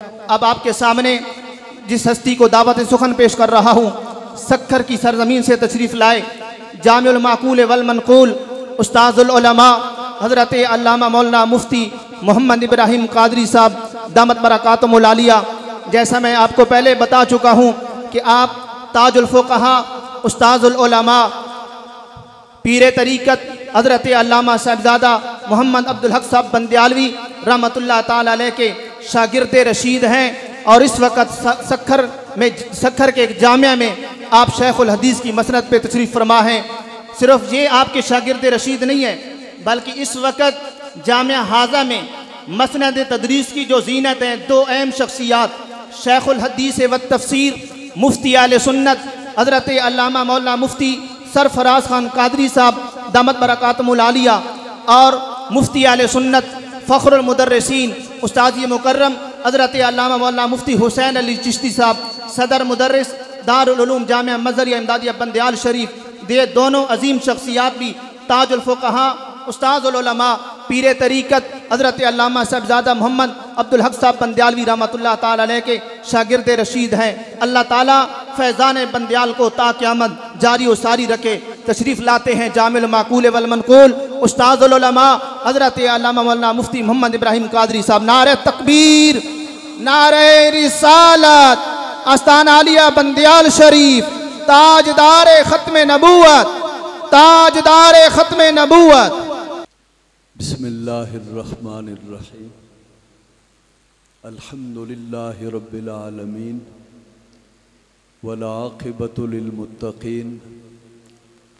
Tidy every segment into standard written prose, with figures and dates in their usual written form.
अब आपके सामने जिस हस्ती को दावत सुखन पेश कर रहा हूँ, सक्खर की सरजमीन से तशरीफ़ लाए जामिउल माकूल वल मनकूल उस्ताजुल उलमा हज़रत अल्लामा मौलाना मुफ्ती मोहम्मद इब्राहिम कादरी साहब दामत बरकातुहुल आलिया। जैसा मैं आपको पहले बता चुका हूँ कि आप ताजुल फुक़हा उस्ताजुल उलमा पीर तरीक़त हज़रत अल्लामा साहिबज़ादा मोहम्मद अब्दुल हक साहब बंदियालवी रहमतुल्लाह ताला अलैह के शागिर्द रशीद हैं और इस वक्त सक्खर के एक जामिया में आप शेखुल हदीस की मसनद पे तशरीफ़ फरमा हैं। सिर्फ ये आपके शागिर्द रशीद नहीं है, बल्कि इस वक्त जामिया हाजा में मसनद तदरीस की जो जीनत है, दो अहम शख्सियात शेखुल हदीस व तफसीर मुफ्ती आले सुन्नत हज़रत अल्लामा मौलाना मुफ्ती सरफराज खान कादरी साहब दामत बरकातुहुल आलिया और मुफ्ती आले सुन्नत फ़ख्रुल मुदर्रिसीन उस्ताद मुकर्रम हज़रत अल्लामा मौलाना मुफ्ती हुसैन अली चिश्ती साहब सदर मुदर्रिस दारुल उलूम जामिया मज़हरिया इमदादिया बंदियाल शरीफ, ये दोनों अजीम शख्सियात भी ताजुल फुक़हा उस्ताजुल उलमा पीर तरीक़त हज़रत अल्लामा साहिबज़ादा मोहम्मद अब्दुल हक साहब बंदियालवी रहमतुल्लाह ताला अलैह के शागिर्द रशीद हैं। अल्लाह ताला फैज़ान बंदियाल को ता क़यामत जारी व सारी रखे। तशरीफ़ लाते हैं जामिउल माकूल वल मनकूल उस्ताजुल उलमा हज़रत अल्लामा मौलाना मुफ्ती मोहम्मद इब्राहिम कादरी साहब। नारे तकबीर, नारे रिसालत, आस्ताना आलिया बंदियाल शरीफ, ताजदार ख़त्म नबूवत, ताजदार ख़त्म नबूवत। बिस्मिल्लाहिर्रहमानिर्रहीम, अल्हम्दुलिल्लाहि रब्बिल आलमीन वल आक़िबतु लिल मुत्तक़ीन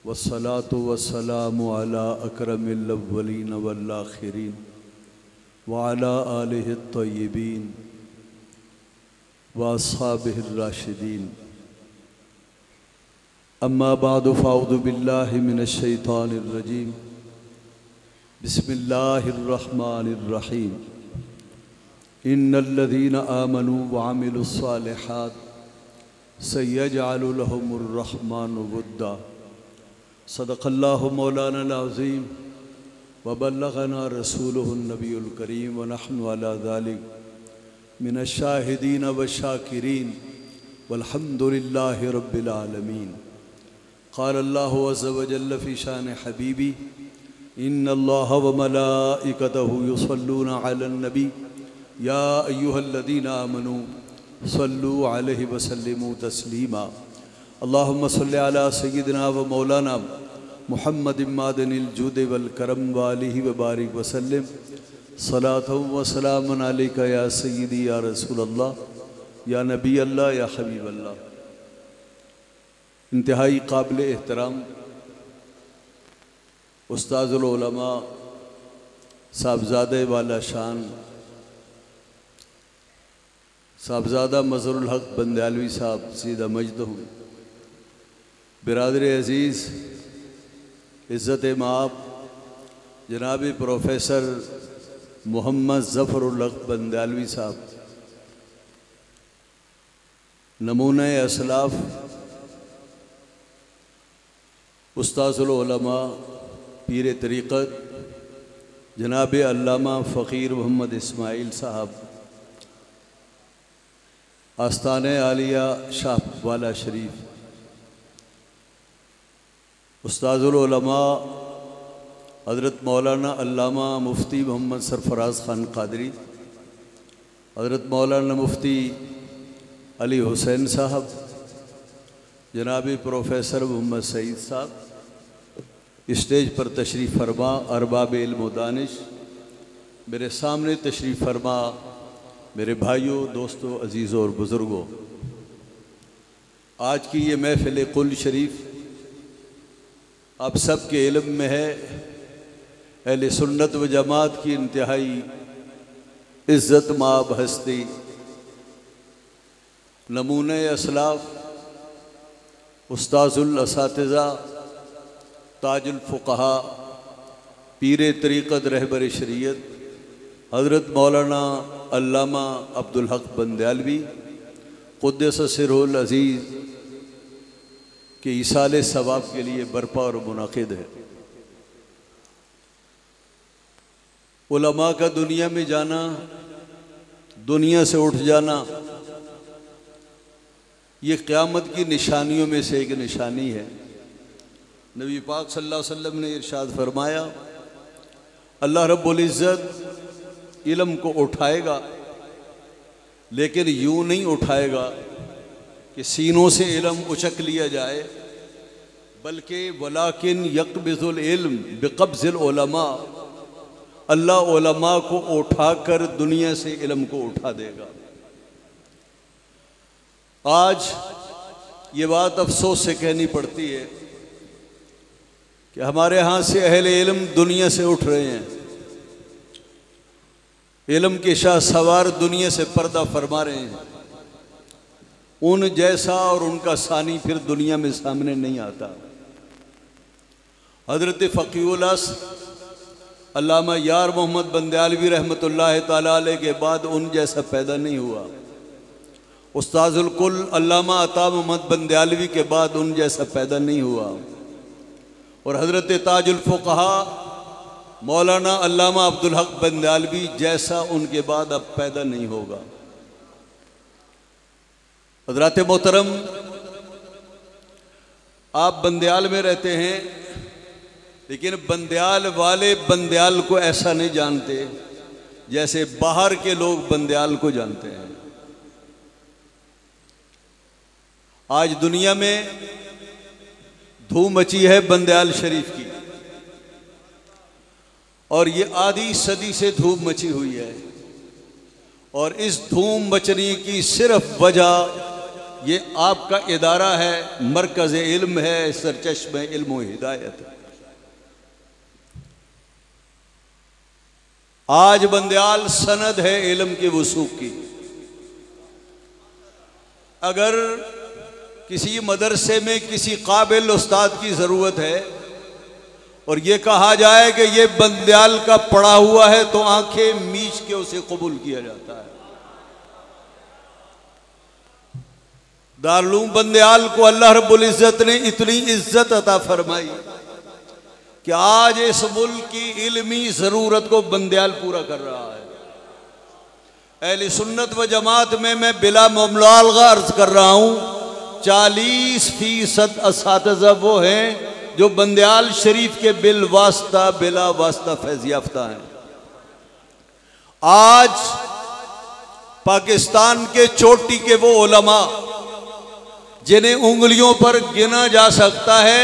वस्सलातु वस्सलामु अला अकरमिल अव्वलीन वल आखिरीन व अला आलिहि त्तय्यिबीन व अस्हाबिहिर राशिदीन। अम्मा बादु फ़अऊज़ु बिल्लाहि मिनश शैतानिर रजीम। बिस्मिल्लाहिर्रहमानिर्रहीम। इन्नल्लज़ीना आमनू व अमिलुस्सालिहात सयजअलु लहुमुर रहमानु वुद्दा। सदक़ल्लाहु मौलानल अज़ीम व बल्लग़ना रसूलुहुन नबियुल करीम व नहनु अला ज़ालिक मिनश शाहिदीन व शाकिरीन वल्हम्दुलिल्लाहि रब्बिल आलमीन। क़ाल अल्लाहु अज़्ज़ व जल्ल फ़ी शान हबीबी इन्नल्लाह व मलाइकतहु युसल्लूना अलन नबी या अय्युहल्लज़ीना आमनू सल्लु अलैहि व सल्लिमू तस्लीमा। अल्लाहुम्मा सल्लि अला सय्यिदिना व मौलाना मुहम्मदिन मादनिल जूद वल करम व आलिहि व बारिक व सल्लिम सलातन व सलामन अलैका या सय्यिदी या रसूल अल्लाह या नबी अल्लाह या हबीब अल्लाह। इंतहाई काबिल एहतराम उस्ताजुल उलमा साहबज़ादे वाला शान साहबज़ादा मज़हरुल हक बंदियालवी साहब सीधा मजदहू, बिरादर अज़ीज़ इज़्ज़त माब जनाब प्रोफेसर मोहम्मद ज़फ़रुल हक बंदियालवी साहब, नमूना असलाफ़ उस्ताजुल उलमा पीर तरीक़त जनाब अल्लामा फ़कीर मोहम्मद इस्माइल साहब आस्ताने आलिया शाहवाला शरीफ, उस्ताजुल उलमा हज़रत मौलाना अल्लामा मुफ्ती मोहम्मद सरफराज खान कादरी, हज़रत मौलाना मुफ्ती अली हुसैन साहब, जनाब प्रोफेसर मोहम्मद सईद साहब, स्टेज पर तशरीफ़ फरमा अरबाब इल्म व दानिश, मेरे सामने तशरीफ़ फरमा मेरे भाइयों, दोस्तों, अजीज़ों और बुज़ुर्गों, आज की ये महफ़िल कुल शरीफ आप सब के इल्म में है। अहले सुन्नत व जमात की इंतहाई इज़्ज़त माब हस्ती, नमूने असलाफ़ उस्ताजुल असातिज़ा ताजुल फ़ुक़हा पीर तरीक़त रहबर शरीयत हज़रत मौलाना अल्लामा अब्दुल हक बंदियालवी क़ुद्दस सिरहुल अज़ीज़ के इसाले सवाब के लिए बरपा और मुनाक़िद है। उलमा का दुनिया में जाना दुनिया से उठ जाना ये क़यामत की निशानियों में से एक निशानी है। नबी पाक सल्लल्लाहु अलैहि वसल्लम ने इरशाद फरमाया, अल्लाह रब्बुल इज़्ज़त इल्म को उठाएगा, लेकिन यूं नहीं उठाएगा कि सीनों से इल्म उचक लिया जाए, बल्कि वलाकिन यक़बिज़ुल इल्म बिक़ब्ज़िल उलमा, अल्लाह उलमा को उठाकर दुनिया से इल्म को उठा देगा। आज ये बात अफसोस से कहनी पड़ती है कि हमारे यहाँ से अहले इल्म दुनिया से उठ रहे हैं, इल्म के शाह सवार दुनिया से पर्दा फरमा रहे हैं। उन जैसा और उनका सानी फिर दुनिया में सामने नहीं आता। हज़रत फ़क़ीहुल असर अल्लामा यार मोहम्मद बंदयालवी रहमतुल्लाह ताला अलैह के बाद उन जैसा पैदा नहीं हुआ। उस्ताजुल कुल अल्लामा अता मोहम्मद बंदयालवी के बाद उन जैसा पैदा नहीं हुआ। और हज़रत ताजुल फ़ुक़हा मौलाना अल्लामा अब्दुल हक बंदयालवी जैसा उनके बाद अब पैदा नहीं होगा। हज़रात मोहतरम, आप बंदयाल में रहते हैं, लेकिन बंदयाल वाले बंदयाल को ऐसा नहीं जानते जैसे बाहर के लोग बंदयाल को जानते हैं। आज दुनिया में धूम मची है बंदयाल शरीफ की, और ये आधी सदी से धूम मची हुई है। और इस धूम मचने की सिर्फ वजह ये आपका इदारा है, मरकज़ इल्म है, सरचश्मे इल्म व हिदायत है। आज बंदयाल सनद है इल्म के वसूख की। अगर किसी मदरसे में किसी काबिल उस्ताद की ज़रूरत है और ये कहा जाए कि ये बंदयाल का पढ़ा हुआ है, तो आंखें मीच के उसे कबूल किया जाता है। दारुल बंदयाल को अल्लाह रब्बुल इज़्ज़त ने इतनी इज्जत अता फरमाई कि आज इस मुल्क की इल्मी ज़रूरत को बंदयाल पूरा कर रहा है। अहले सुन्नत व जमात में मैं बिला मुबालगा अर्ज कर रहा हूँ, 40% असातिज़ा वो हैं जो बंदयाल शरीफ के बिला वास्ता फैज़ याफ्ता हैं। आज पाकिस्तान के चोटी के वो उलमा जिन्हें उंगलियों पर गिना जा सकता है,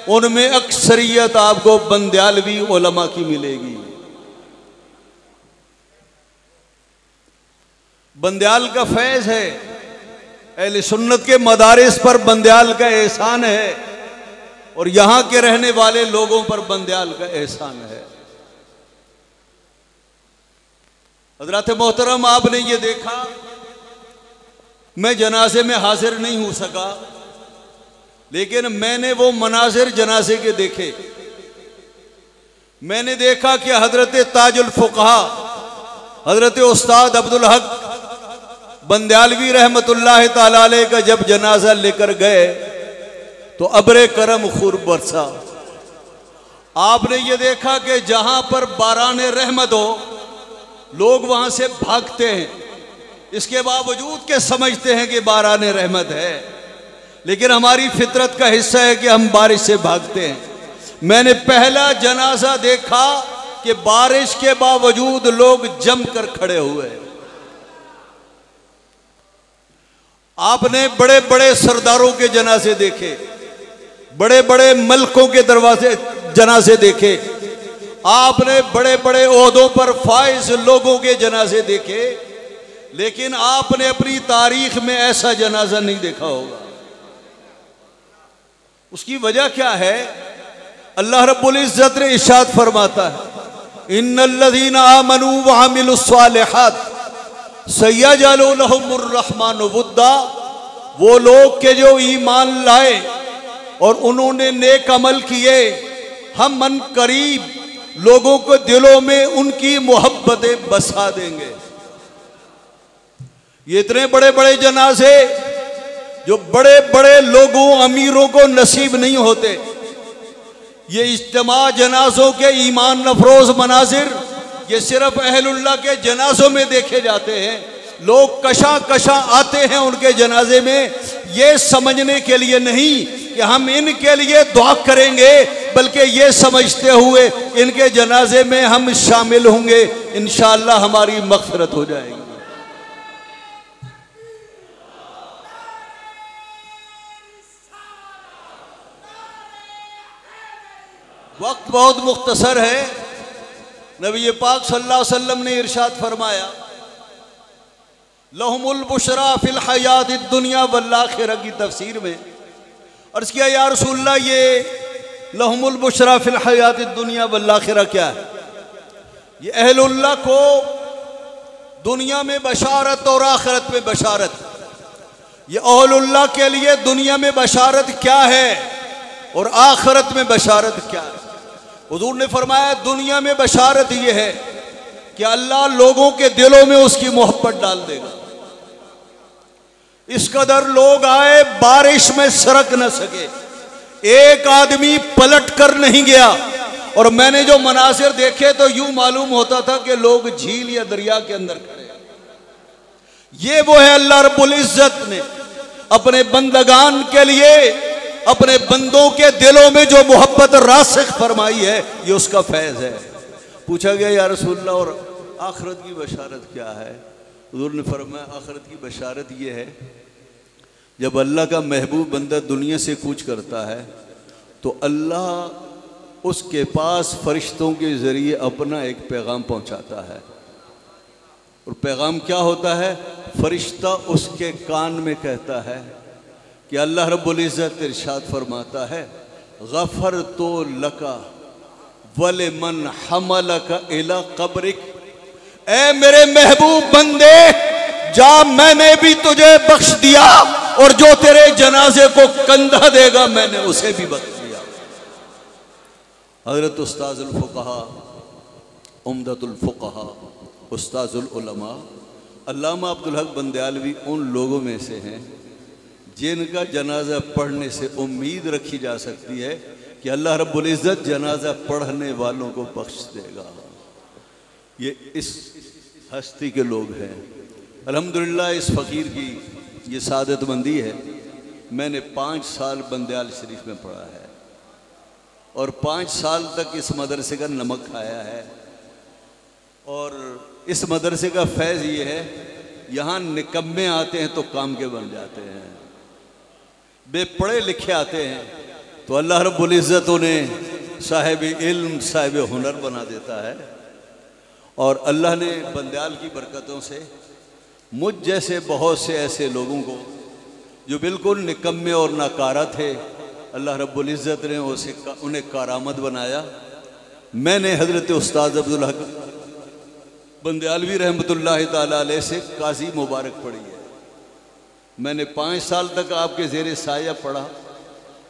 उनमें अक्सरियत आपको बंदयालवी उलमा की मिलेगी। बंदयाल का फैज़ है, अहले सुन्नत के मदारिस पर बंदयाल का एहसान है, और यहां के रहने वाले लोगों पर बंदयाल का एहसान है। हज़रात मोहतरम, आपने ये देखा, मैं जनाजे में हाजिर नहीं हो सका, लेकिन मैंने वो मनाजिर जनाजे के देखे। मैंने देखा कि हज़रत ताजुल फ़ुक़हा हज़रत उस्ताद अब्दुल हक बंदयालवी रहमतुल्लाह ताला अलैह का जब जनाजा लेकर गए तो अब्रे करम खूब बरसा। आपने ये देखा कि जहां पर बारान रहमत हो, लोग वहां से भागते हैं, इसके बावजूद के समझते हैं कि बारान रहमत है, लेकिन हमारी फितरत का हिस्सा है कि हम बारिश से भागते हैं। मैंने पहला जनाजा देखा कि बारिश के बावजूद लोग जमकर खड़े हुए। आपने बड़े बड़े सरदारों के जनाजे देखे, बड़े बड़े मलकों के जनाजे देखे, आपने बड़े बड़े ओहदों पर फाइज लोगों के जनाजे देखे, लेकिन आपने अपनी तारीख में ऐसा जनाजा नहीं देखा होगा। उसकी वजह क्या है? अल्लाह रब्बुल इज़्ज़त ने इरशाद फरमाता है, इन्नल्लज़ीना आमनू व अमिलुस्सालिहात सयजअलु लहुमुर रहमानु वुद्दा। वो लोग के जो ईमान लाए और उन्होंने नेक अमल किए, हम मन करीब लोगों को दिलों में उनकी मोहब्बतें बसा देंगे। ये इतने बड़े बड़े जनाजे जो बड़े बड़े लोगों अमीरों को नसीब नहीं होते, ये इज्तिमा जनाजों के ईमान अफरोज मनाजिर ये सिर्फ अहलुल्लाह के जनाजों में देखे जाते हैं। लोग कशा कशा आते हैं उनके जनाजे में, ये समझने के लिए नहीं कि हम इनके लिए दुआ करेंगे, बल्कि ये समझते हुए इनके जनाजे में हम शामिल होंगे, इंशाअल्लाह हमारी मग़फ़िरत हो जाएगी। वक्त बहुत मुख्तसर है। नबी पाक सल्लल्लाहु अलैहि वसल्लम ने इरशाद फरमाया, लहुमुल बुशरा फिल हयातिद दुनिया वल आखिरह की तफसीर में अर्ज़ किया, या रसूलल्लाह ये लहुमुल बुशरा फिल हयातिद दुनिया वल आखिरह क्या है? ये अहलुल्लाह को दुनिया में बशारत और आखिरत में बशारत। ये अहलुल्लाह के लिए दुनिया में बशारत क्या है और आखिरत में बशारत क्या है? हुजूर ने फरमाया, दुनिया में बशारत ये है कि अल्लाह लोगों के दिलों में उसकी मोहब्बत डाल देगा। इस कदर लोग आए बारिश में सरक न सके, एक आदमी पलट कर नहीं गया। और मैंने जो मनासिर देखे तो यूं मालूम होता था कि लोग झील या दरिया के अंदर खड़े। ये वो है अल्लाह रब्बुल इज्जत ने अपने बंदगान के लिए, अपने बंदों के दिलों में जो मोहब्बत रासिख फरमाई है, ये उसका फैज़ है। पूछा गया, या रसूलल्लाह और आखिरत की बशारत क्या है? हुजूर ने फरमाया, आखिरत की बशारत ये है, जब अल्लाह का महबूब बंदा दुनिया से कूच करता है तो अल्लाह उसके पास फरिश्तों के ज़रिए अपना एक पैगाम पहुंचाता है। और पैगाम क्या होता है? फरिश्ता उसके कान में कहता है कि अल्लाह रब्बुल इज़्ज़त इरशाद फरमाता है, गफ़र तो लका वले मन हमलका इला कब्रिक। ए मेरे महबूब बंदे, जा मैंने भी तुझे बख्श दिया और जो तेरे जनाजे को कंधा देगा मैंने उसे भी बख्श दिया। हज़रत उस्ताज़ुल फ़ुक़हा, उम्दतुल फ़ुक़हा, उस्ताज़ुल उलमा अल्लामा अब्दुल हक बंदयालवी उन लोगों में से हैं जिनका जनाजा पढ़ने से उम्मीद रखी जा सकती है कि अल्लाह रब्बुल इज़्ज़त जनाजा पढ़ने वालों को बख्श देगा। ये इस हस्ती के लोग हैं। अल्हम्दुलिल्लाह इस फ़कीर की ये सादतमंदी है। मैंने 5 साल बंदयाल शरीफ में पढ़ा है और 5 साल तक इस मदरसे का नमक खाया है। और इस मदरसे का फैज़ ये है, यहाँ निकम्मे आते हैं तो काम के बन जाते हैं, बेपढ़े लिखे आते हैं तो अल्लाह रब्बुल इज़्ज़त उन्हें साहिब इल्म, साहिब हुनर बना देता है। और अल्लाह ने बंदयाल की बरकतों से मुझ जैसे बहुत से ऐसे लोगों को जो बिल्कुल निकम्मे और नाकारा थे, अल्लाह रब्बुल इज़्ज़त ने उन्हें कारामद बनाया। मैंने हज़रत उस्ताद अब्दुल हक बंदयालवी रहमतुल्लाह ताला अलैह से काजी मुबारक पढ़ी है। मैंने 5 साल तक आपके ज़ेरे साया पढ़ा।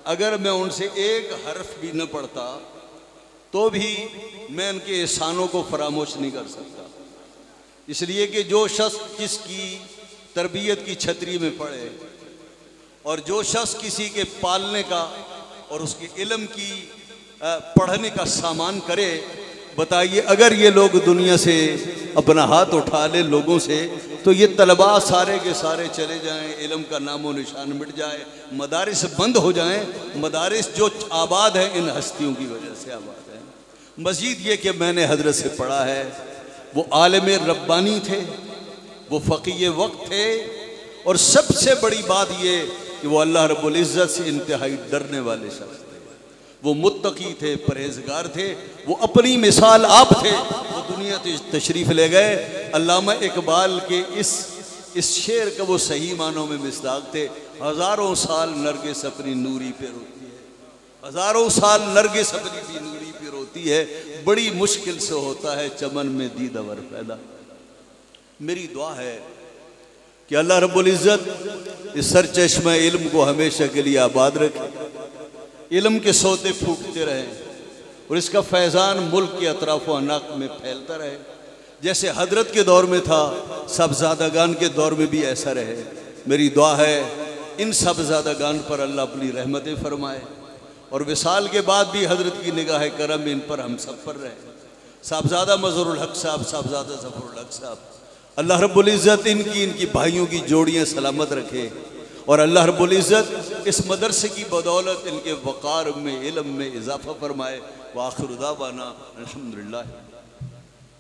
अगर मैं उनसे एक हर्फ भी न पढ़ता तो भी मैं उनके एहसानों को फरामोश नहीं कर सकता। इसलिए कि जो शख्स जिसकी तरबियत की छतरी में पढ़े और जो शख्स किसी के पालने का और उसके इल्म की पढ़ने का सामान करे, बताइए अगर ये लोग दुनिया से अपना हाथ उठा ले लोगों से तो ये तलबा सारे के सारे चले जाएं, इल्म का नामो निशान मिट जाए, मदारिस बंद हो जाएं। मदारिस जो आबाद हैं इन हस्तियों की वजह से आबाद हैं। मज़ीद ये कि मैंने हजरत से पढ़ा है, वो आलिम रब्बानी थे, वो फ़क़ीह वक्त थे और सबसे बड़ी बात ये कि वो अल्लाह रब्बुल इज़्ज़त से इंतहाई डरने वाले शख्स थे। वो मुत्तकी थे, परहेजगार थे, वो अपनी मिसाल आप थे। वो दुनिया तशरीफ़ ले गए। अल्लामा इकबाल के इस शेर का वो सही मानों में मिसदाक थे, हज़ारों साल नरगिस अपनी नूरी पे रोती है, हज़ारों साल नरगिस अपनी भी नूरी पे रोती है, बड़ी मुश्किल से होता है चमन में दीदावर पैदा। मेरी दुआ है कि अल्लाह रब्बुल इज़्ज़त इस सरचश्मा इल्म को हमेशा के लिए आबाद रखे, इल्म के सोते फूकते रहें और इसका फैज़ान मुल्क के अतराफ़ व अनाक में फैलता रहे। जैसे हजरत के दौर में था, साहबज़ादागान के दौर में भी ऐसा रहे। मेरी दुआ है इन साहबज़ादागान पर अल्लाह अपनी रहमतें फरमाए और विसाल के बाद भी हजरत की निगाह करम इन पर हम सब पर रहे। साहबज़ादा मज़हरुल हक साहब, साहबज़ादा ज़फ़रुल हक साहब, अल्लाह रब्बुल इज़्ज़त इनकी भाइयों की जोड़ियाँ सलामत रखे और अल्लाह रब्बुल इज़्ज़त इस मदरसे की बदौलत इनके वक़ार में, इल्म में इजाफ़ा फरमाए। व आखिर दावाना अल्हम्दुलिल्लाह।